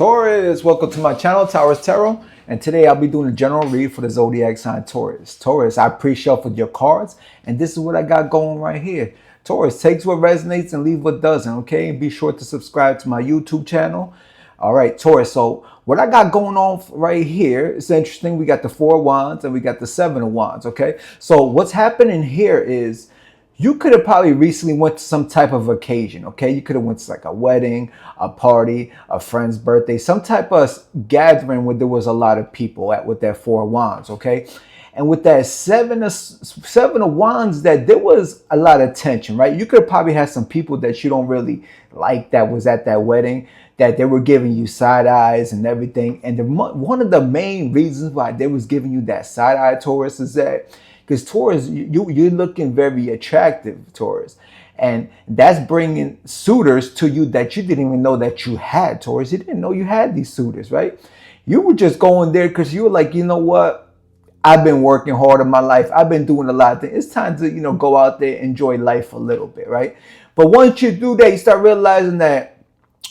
Taurus, welcome to my channel, Taurus Tarot, and today I'll be doing a general read for the zodiac sign Taurus. Taurus, I pre-shuffled your cards, and this is what I got going right here. Taurus, takes what resonates and leave what doesn't, okay? And be sure to subscribe to my YouTube channel. All right, Taurus, so what I got going on right here is interesting. We got the Four of Wands and we got the Seven of Wands, okay? So what's happening here is you could have probably recently went to some type of occasion, okay? You could have went to like a wedding, a party, a friend's birthday, some type of gathering where there was a lot of people at with that Four of Wands, okay? And with that seven of Wands, that there was a lot of tension, right? You could have probably had some people that you don't really like that was at that wedding, that they were giving you side eyes and everything. And one of the main reasons why they was giving you that side eye, Taurus, is that because Taurus, you're looking very attractive, Taurus. And that's bringing suitors to you that you didn't even know that you had, Taurus. You didn't know you had these suitors, right? You were just going there because you were like, you know what? I've been working hard in my life. I've been doing a lot of things. It's time to, go out there, enjoy life a little bit, right? But once you do that, you start realizing that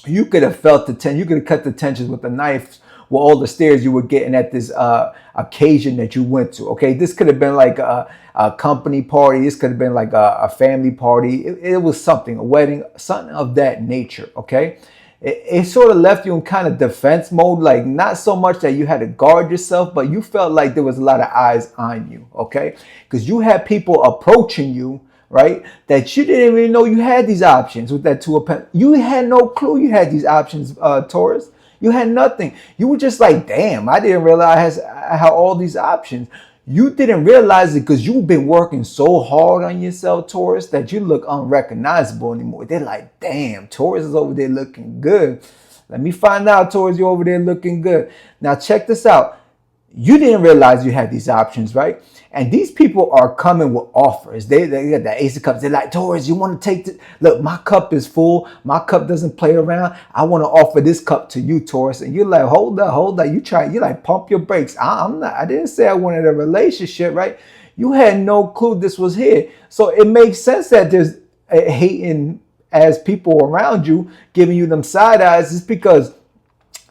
you could have felt the tension. You could have cut the tensions with the knife with all the stares you were getting at this occasion that you went to. Okay, this could have been like a company party. This could have been like a family party. It was something, a wedding, something of that nature. Okay, it sort of left you in kind of defense mode, like not so much that you had to guard yourself, but you felt like there was a lot of eyes on you. Okay, because you had people approaching you, right, that you didn't even know you had these options with that Two of Pentacles. You had no clue you had these options, Taurus. You had nothing. You were just like, damn, I didn't realize I had all these options. You didn't realize it because you've been working so hard on yourself, Taurus, that you look unrecognizable anymore. They're like, damn, Taurus is over there looking good. Let me find out, Taurus, you're over there looking good. Now, check this out. You didn't realize you had these options, right? And these people are coming with offers. They got the Ace of Cups. They're like, Taurus, you want to take this? Look, my cup is full. My cup doesn't play around. I want to offer this cup to you, Taurus. And you're like, hold up. You like pump your brakes. I didn't say I wanted a relationship, right? You had no clue this was here. So it makes sense that there's a hating as people around you giving you them side eyes. It's because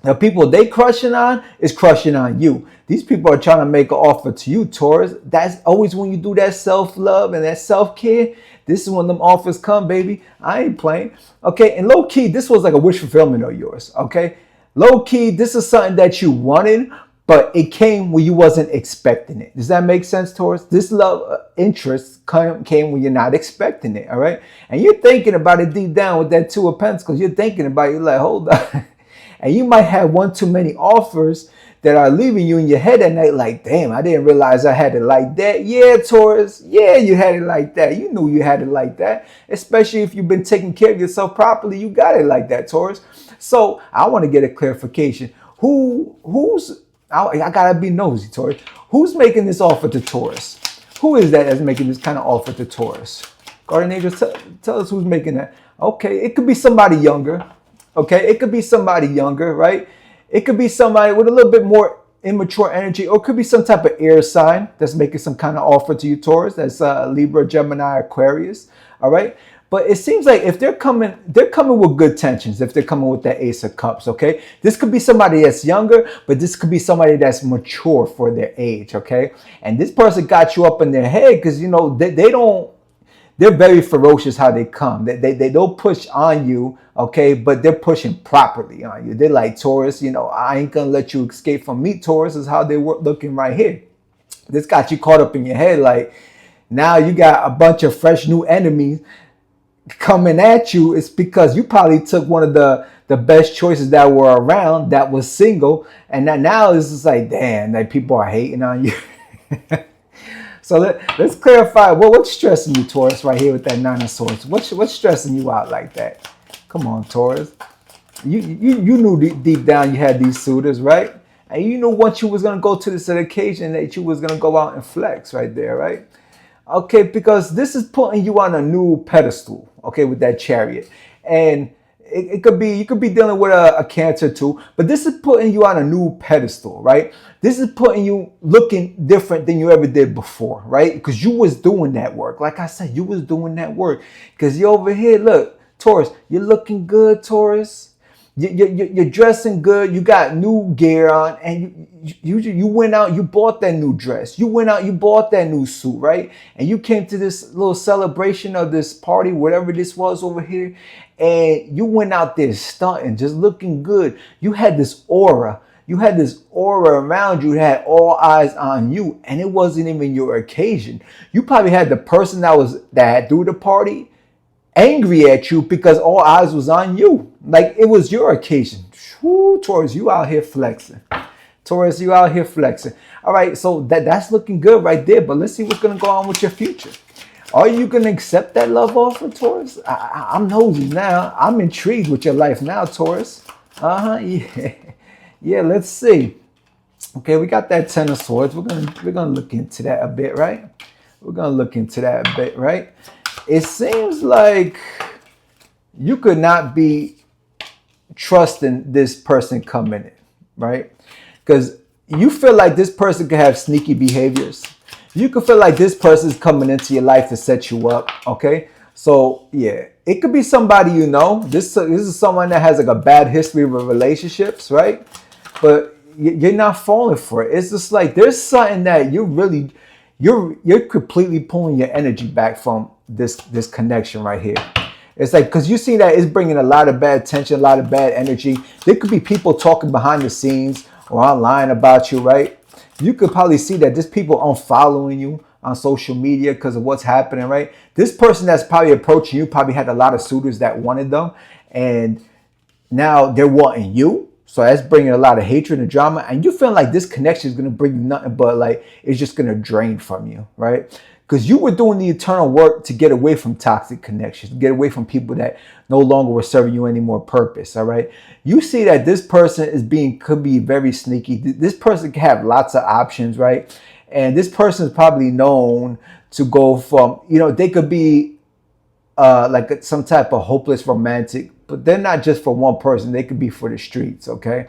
the people they crushing on is crushing on you. These people are trying to make an offer to you, Taurus. That's always when you do that self-love and that self-care. This is when them offers come, baby. I ain't playing. Okay, and low-key, this was like a wish fulfillment of yours, okay? Low-key, this is something that you wanted, but it came when you wasn't expecting it. Does that make sense, Taurus? This love interest came when you're not expecting it, all right? And you're thinking about it deep down with that Two of Pentacles. You're thinking about it, you're like, hold on. And you might have one too many offers that are leaving you in your head at night like, damn, I didn't realize I had it like that. Yeah, Taurus. Yeah, you had it like that. You knew you had it like that. Especially if you've been taking care of yourself properly, you got it like that, Taurus. So I want to get a clarification. I got to be nosy, Taurus. Who's making this offer to Taurus? Who is that that's making this kind of offer to Taurus? Guardian angels, tell us who's making that. Okay, it could be somebody younger. Okay, it could be somebody younger, right? It could be somebody with a little bit more immature energy, or it could be some type of air sign that's making some kind of offer to you, Taurus. That's Libra, Gemini, Aquarius, all right? But it seems like if they're coming with good tensions, if they're coming with that Ace of Cups, okay? This could be somebody that's younger, but this could be somebody that's mature for their age, okay? And this person got you up in their head because, they're very ferocious how they come. They don't push on you, okay, but they're pushing properly on you. They're like, Taurus, I ain't gonna let you escape from me, Taurus, is how they were looking right here. This got you caught up in your head, like now you got a bunch of fresh new enemies coming at you. It's because you probably took one of the best choices that were around that was single, and now it's just like, damn, like people are hating on you. So let's clarify. Well, what's stressing you, Taurus, right here with that Nine of Swords? What's stressing you out like that? Come on, Taurus. You knew deep down you had these suitors, right? And you knew once you was going to go to this occasion that you was going to go out and flex right there, right? Okay, because this is putting you on a new pedestal, okay, with that Chariot. And you could be dealing with a Cancer too, but this is putting you on a new pedestal, right? This is putting you looking different than you ever did before, right? Because you was doing that work. Like I said, you was doing that work. Because you're over here, look, Taurus, you're looking good, Taurus. You're dressing good. You got new gear on, and you went out. You bought that new dress. You went out. You bought that new suit, right? And you came to this little celebration of this party, whatever this was over here, and you went out there stunting, just looking good. You had this aura. You had this aura around you. It had all eyes on you, and it wasn't even your occasion. You probably had the person that threw the party angry at you because all eyes was on you. Like it was your occasion. Whew, Taurus, you out here flexing. Taurus, you out here flexing. All right, so that's looking good right there. But let's see what's gonna go on with your future. Are you gonna accept that love offer, Taurus? I'm nosy now. I'm intrigued with your life now, Taurus. Yeah, yeah. Let's see. Okay, we got that Ten of Swords. We're gonna look into that a bit, right? We're gonna look into that a bit, right? It seems like you could not be trusting this person coming in, right? Because you feel like this person could have sneaky behaviors. You could feel like this person is coming into your life to set you up, okay? So, yeah, it could be somebody you know. This is someone that has like a bad history with relationships, right? But you're not falling for it. It's just like there's something that you're completely pulling your energy back from this connection right here. It's like, because you see that it's bringing a lot of bad tension, a lot of bad energy. There could be people talking behind the scenes or online about you, right? You could probably see that there's people unfollowing you on social media because of what's happening, right? This person that's probably approaching you probably had a lot of suitors that wanted them, and now they're wanting you. So that's bringing a lot of hatred and drama, and you feel like this connection is going to bring you nothing but like it's just going to drain from you, right? Because you were doing the eternal work to get away from toxic connections, get away from people that no longer were serving you any more purpose, all right? You see that this person could be very sneaky. This person can have lots of options, right? And this person is probably known to go from, they could be like some type of hopeless romantic, but they're not just for one person. They could be for the streets, okay?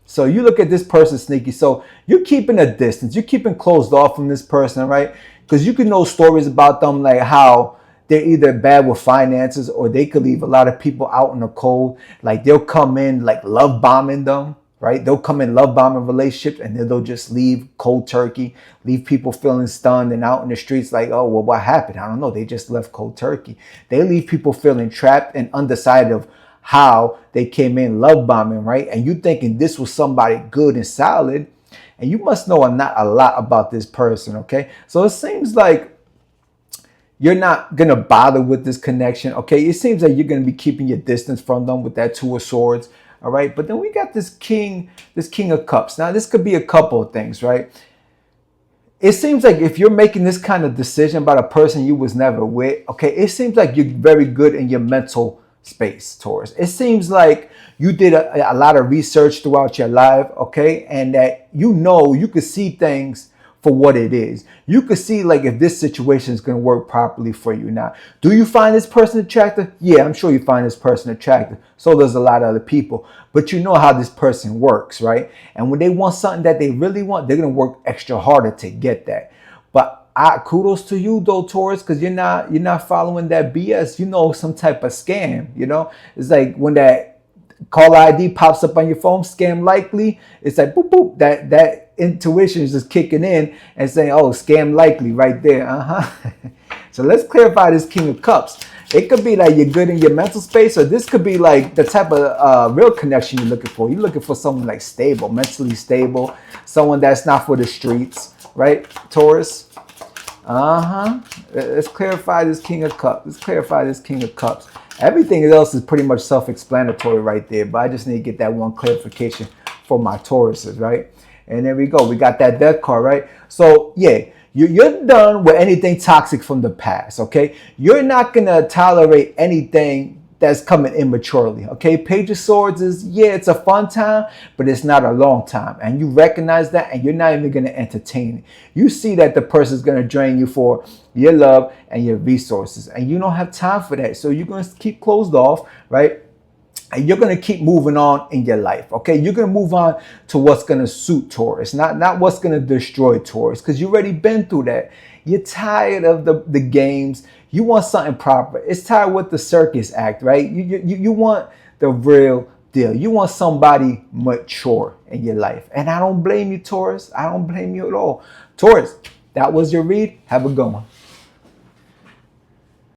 So you look at this person sneaky. So you're keeping a distance. You're keeping closed off from this person, right? Because you can know stories about them, like how they're either bad with finances or they could leave a lot of people out in the cold. Like they'll come in like love bombing them, right? They'll come in love bombing relationships and then they'll just leave cold turkey, leave people feeling stunned and out in the streets like, oh, well, what happened? I don't know. They just left cold turkey. They leave people feeling trapped and undecided of how they came in love bombing, right? And you thinking this was somebody good and solid, and you must know not a lot about this person, okay? So it seems like you're not going to bother with this connection, okay? It seems like you're going to be keeping your distance from them with that Two of Swords, all right? But then we got this King of Cups. Now, this could be a couple of things, right? It seems like if you're making this kind of decision about a person you was never with, okay, it seems like you're very good in your mental space, Taurus. It seems like you did a lot of research throughout your life, okay? And that you could see things for what it is. You could see like if this situation is going to work properly for you. Now, do you find this person attractive? Yeah, I'm sure you find this person attractive. So does a lot of other people. But you know how this person works, right? And when they want something that they really want, they're going to work extra harder to get that. But kudos to you though, Taurus, because you're not following that BS. Some type of scam. It's like when that call ID pops up on your phone, scam likely. It's like boop boop. That intuition is just kicking in and saying, oh, scam likely right there. So let's clarify this King of Cups. It could be like you're good in your mental space, or this could be like the type of real connection you're looking for. You're looking for someone like stable, mentally stable, someone that's not for the streets, right, Taurus? Let's clarify this King of Cups. Everything else is pretty much self-explanatory right there, but I just need to get that one clarification for my Tauruses, right? And there we go. We got that death card, right? So, yeah, you're done with anything toxic from the past, okay? You're not going to tolerate anything that's coming immaturely, okay? Page of Swords is, it's a fun time, but it's not a long time. And you recognize that, and you're not even going to entertain it. You see that the person's going to drain you for your love and your resources, and you don't have time for that. So you're going to keep closed off, right? And you're going to keep moving on in your life, okay? You're going to move on to what's going to suit Taurus, not what's going to destroy Taurus, because you've already been through that. You're tired of the games. You want something proper. It's tired with the circus act, right? You want the real deal. You want somebody mature in your life. And I don't blame you, Taurus. I don't blame you at all. Taurus, that was your read. Have a good one.